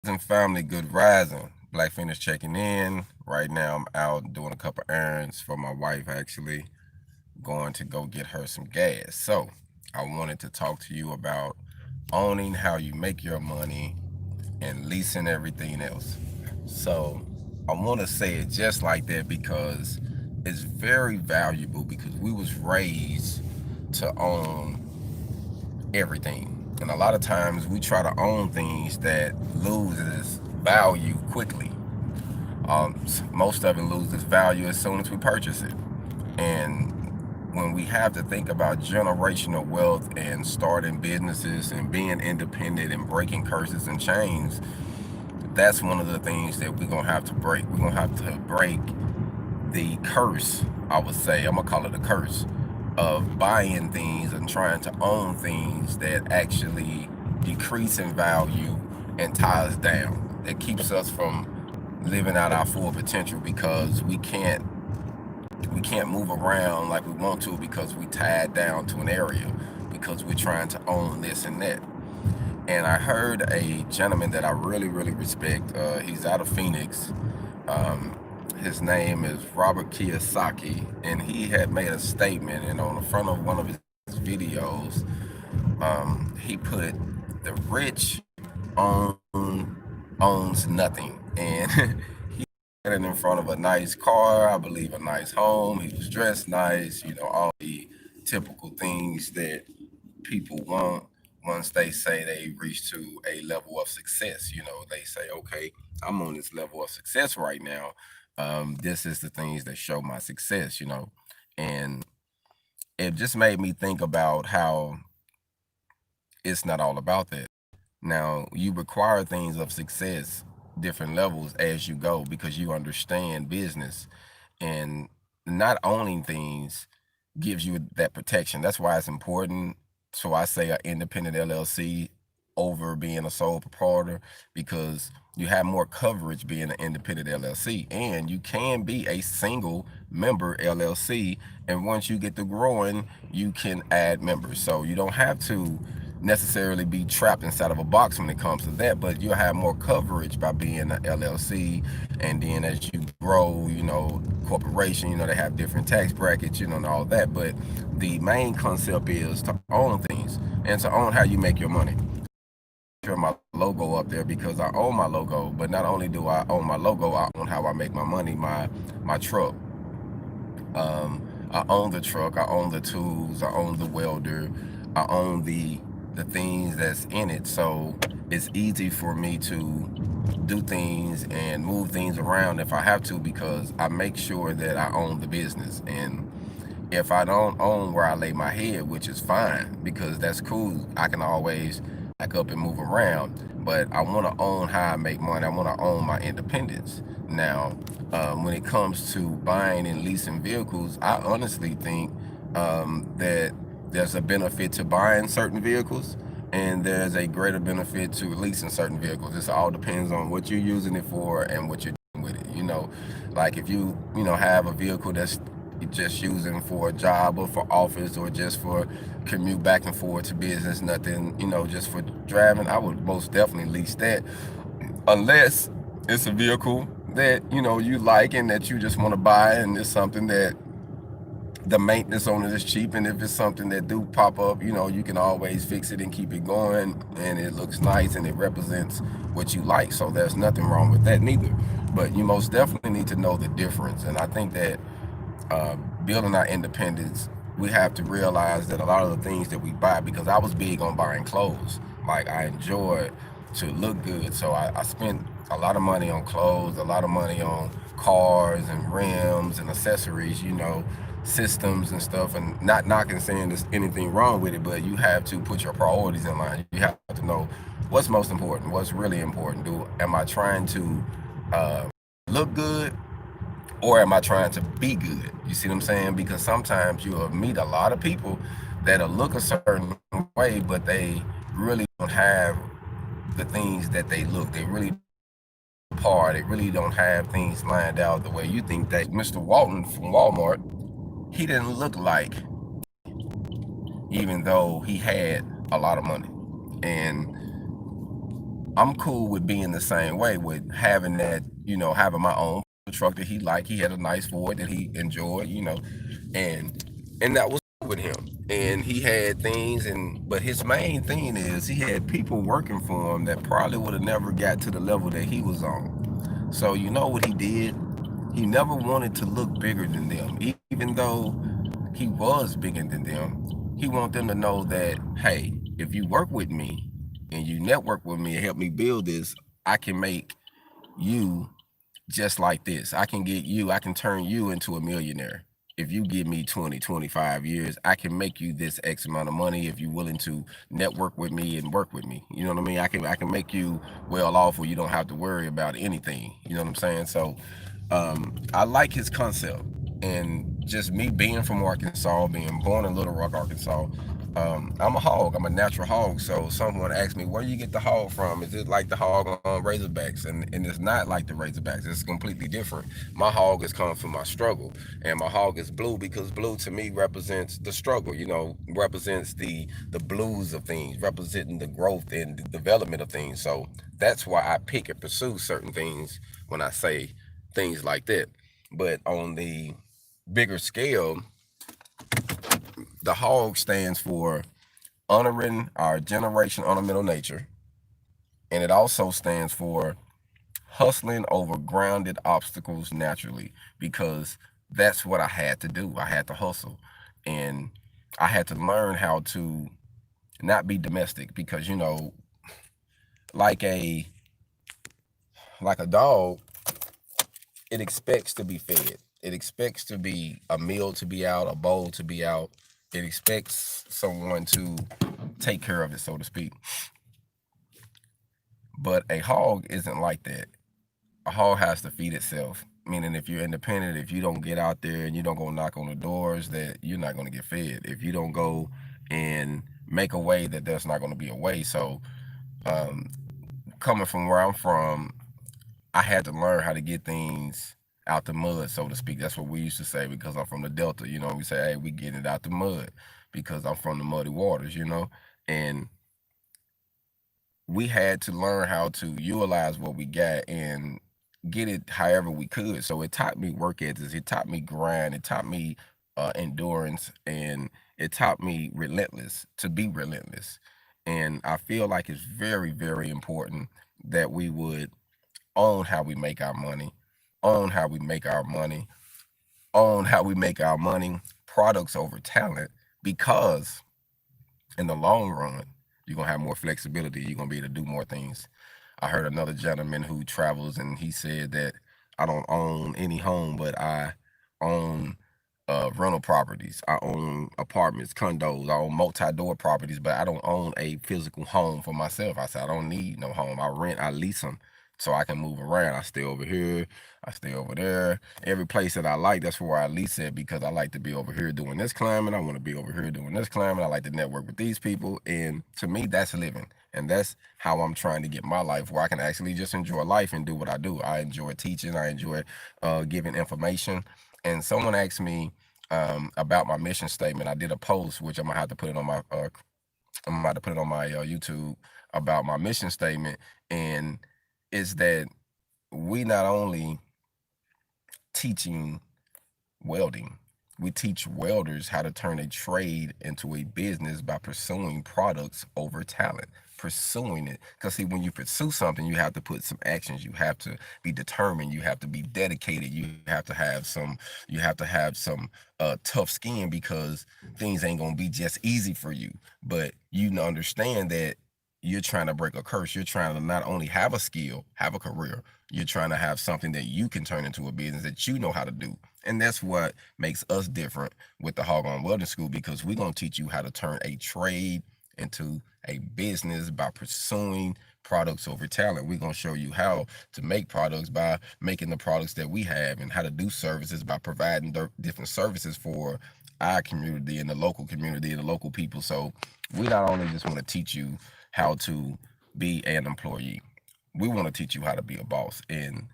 And family, good rising. Black Finish checking in. Right now, I'm out doing a couple errands for my wife, actually, going to go get her some gas. So, I wanted to talk to you about owning how you make your money and leasing everything else. So, I want to say it just like that because it's very valuable because we was raised to own everything. And a lot of times we try to own things that loses value quickly. Most of it loses value as soon as we purchase it. And when we have to think about generational wealth and starting businesses and being independent and breaking curses and chains, that's one of the things that we're gonna have to break. We're gonna have to break the curse, I would say, I'm gonna call it a curse, of buying things and trying to own things that actually decrease in value and tie us down. That keeps us from living out our full potential because we can't move around like we want to because we tied down to an area because we're trying to own this and that. And I heard a gentleman that I really, really respect. He's out of Phoenix. Um, his name is Robert Kiyosaki, and he had made a statement. And on the front of one of his videos, he put, "The rich owns nothing," and he had it in front of a nice car, I believe a nice home. He was dressed nice, all the typical things that people want once they say they reach to a level of success. They say, okay, I'm on this level of success right now. This is the things that show my success. And it just made me think about how it's not all about that. Now, you require things of success, different levels as you go because you understand business, and not owning things gives you that protection. That's why it's important. So I say an independent LLC over being a sole proprietor because you have more coverage being an independent LLC, and you can be a single member LLC. And once you get to growing, you can add members. So you don't have to necessarily be trapped inside of a box when it comes to that, but you'll have more coverage by being an LLC. And then as you grow, corporation, they have different tax brackets, and all that. But the main concept is to own things and to own how you make your money. My logo up there because I own my logo, but not only do I own my logo, I own how I make my money, my truck. I own the truck, I own the tools, I own the welder, I own the things that's in it. So it's easy for me to do things and move things around if I have to because I make sure that I own the business. And if I don't own where I lay my head, which is fine because that's cool, I can always back up and move around. But I want to own how I make money. I want to own my independence. Now, when it comes to buying and leasing vehicles, I honestly think that there's a benefit to buying certain vehicles and there's a greater benefit to leasing certain vehicles. This all depends on what you're using it for and what you're doing with it. Like if you have a vehicle that's just using for a job or for office or just for commute back and forth to business, nothing, just for driving, I would most definitely lease that. Unless it's a vehicle that, you like and that you just want to buy and it's something that the maintenance on it is cheap, and if it's something that do pop up, you can always fix it and keep it going, and it looks nice and it represents what you like. So there's nothing wrong with that neither. But you most definitely need to know the difference, and I think that uh, building our independence, we have to realize that a lot of the things that we buy, because I was big on buying clothes, like I enjoyed to look good. So I spent a lot of money on clothes, a lot of money on cars and rims and accessories, systems and stuff. And not knocking saying there's anything wrong with it, but you have to put your priorities in line. You have to know what's most important, what's really important. Am I trying to look good or am I trying to be good? You see what I'm saying? Because sometimes you'll meet a lot of people that'll look a certain way, but they really don't have the things that they look. They really par. They really don't have things lined out the way you think. That Mr. Walton from Walmart, he didn't look like, even though he had a lot of money. And I'm cool with being the same way with having that, having my own truck that he liked. He had a nice Ford that he enjoyed, and that was cool with him. And he had things, but his main thing is he had people working for him that probably would have never got to the level that he was on. So you know what he did? He never wanted to look bigger than them, even though he was bigger than them. He wanted them to know that, hey, if you work with me and you network with me and help me build this, I can make you just like this. I can turn you into a millionaire. If you give me 20, 25 years, I can make you this X amount of money if you're willing to network with me and work with me. You know what I mean? I can make you well off where you don't have to worry about anything. You know what I'm saying? So I like his concept. And just me being from Arkansas, being born in Little Rock, Arkansas, I'm a hog. I'm a natural hog. So someone asked me, where do you get the hog from? Is it like the hog on Razorbacks? And it's not like the Razorbacks. It's completely different. My hog is coming from my struggle. And my hog is blue because blue to me represents the struggle, represents the blues of things, representing the growth and the development of things. So that's why I pick and pursue certain things when I say things like that. But on the bigger scale, the hog stands for honoring our generation ornamental nature, and it also stands for hustling over grounded obstacles naturally, because that's what I had to do. I had to hustle, and I had to learn how to not be domestic, because like a like a dog, it expects to be fed. It expects to be a meal to be out, a bowl to be out. It expects someone to take care of it, so to speak. But a hog isn't like that. A hog has to feed itself. Meaning, if you're independent, if you don't get out there and you don't go knock on the doors, that you're not going to get fed. If you don't go and make a way, that there's not going to be a way. So, um, coming from where I'm from, I had to learn how to get things out the mud, so to speak. That's what we used to say, because I'm from the Delta. We say, hey, we getting it out the mud because I'm from the muddy waters. And we had to learn how to utilize what we got and get it however we could. So it taught me work ethics, it taught me grind, it taught me endurance, and it taught me relentless to be relentless. And I feel like it's very, very important that we would own how we make our money, own how we make our money, own how we make our money, products over talent, because in the long run, you're gonna have more flexibility. You're gonna be able to do more things. I heard another gentleman who travels, and he said that I don't own any home, but I own rental properties. I own apartments, condos. I own multi-door properties, but I don't own a physical home for myself. I said I don't need no home. I rent, I lease them, so I can move around. I stay over here, I stay over there. Every place that I like, that's where I lease it, because I like to be over here doing this climbing. I want to be over here doing this climbing. I like to network with these people. And to me, that's living. And that's how I'm trying to get my life, where I can actually just enjoy life and do what I do. I enjoy teaching. I enjoy giving information. And someone asked me about my mission statement. I did a post, which I'm gonna have to put it on my I'm about to put it on my YouTube, about my mission statement, and is that we not only teaching welding. We teach welders how to turn a trade into a business by pursuing products over talent, pursuing it. Because see, when you pursue something, you have to put some actions. You have to be determined. You have to be dedicated. You have to have some tough skin, because things ain't gonna be just easy for you. But you understand that you're trying to break a curse. You're trying to not only have a skill, have a career. You're trying to have something that you can turn into a business that you know how to do. And that's what makes us different with the Hog On Welding School, because we're going to teach you how to turn a trade into a business by pursuing products over talent. We're going to show you how to make products by making the products that we have, and how to do services by providing different services for our community and the local community and the local people. So we not only just want to teach you how to be an employee, we want to teach you how to be a boss. And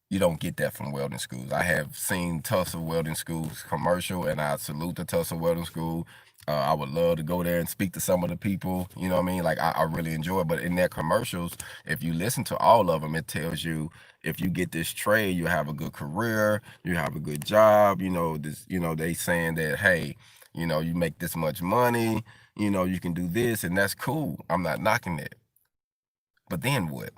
you don't get that from welding schools. I have seen Tulsa welding schools commercial, and I salute the Tulsa welding school. I would love to go there and speak to some of the people. You know what I mean? Like I really enjoy it. But in their commercials, if you listen to all of them, it tells you if you get this trade, you have a good career, you have a good job. You know this. You know they saying that hey, you know you make this much money. You know you can do this, and that's cool. I'm not knocking it. But then what?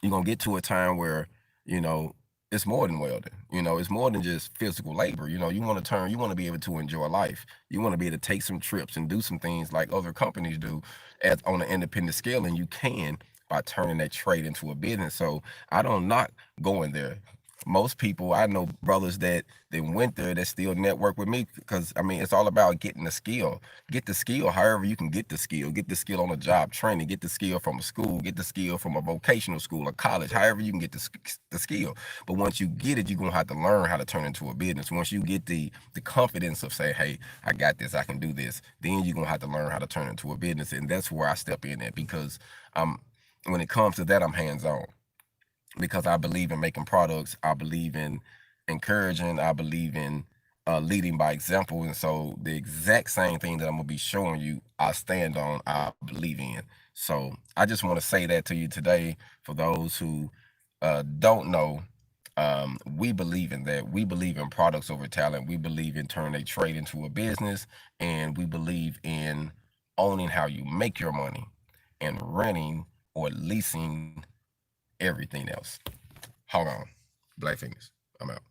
You're gonna get to a time where you know it's more than welding. You know, it's more than just physical labor. You know, you want to be able to enjoy life. You want to be able to take some trips and do some things like other companies do as on an independent scale, and you can by turning that trade into a business. So I don't knock going there. Most people I know, brothers that went there that still network with me because I mean it's all about getting the skill. Get the skill however you can get the skill. Get the skill on a job training. Get the skill from a school. Get the skill from a vocational school, a college. However you can get the skill. But once you get it, you're gonna have to learn how to turn it into a business. Once you get the confidence of say, hey, I got this, I can do this, then you're gonna have to learn how to turn it into a business. And that's where I step in at because I'm when it comes to that, I'm hands on because I believe in making products. I believe in encouraging. I believe in leading by example. And so the exact same thing that I'm gonna be showing you, I stand on. I believe in. So I just want to say that to you today for those who don't know. We believe in that. We believe in products over talent. We believe in turning a trade into a business, and we believe in owning how you make your money and renting or leasing everything else. Hold on. Black fingers. I'm out.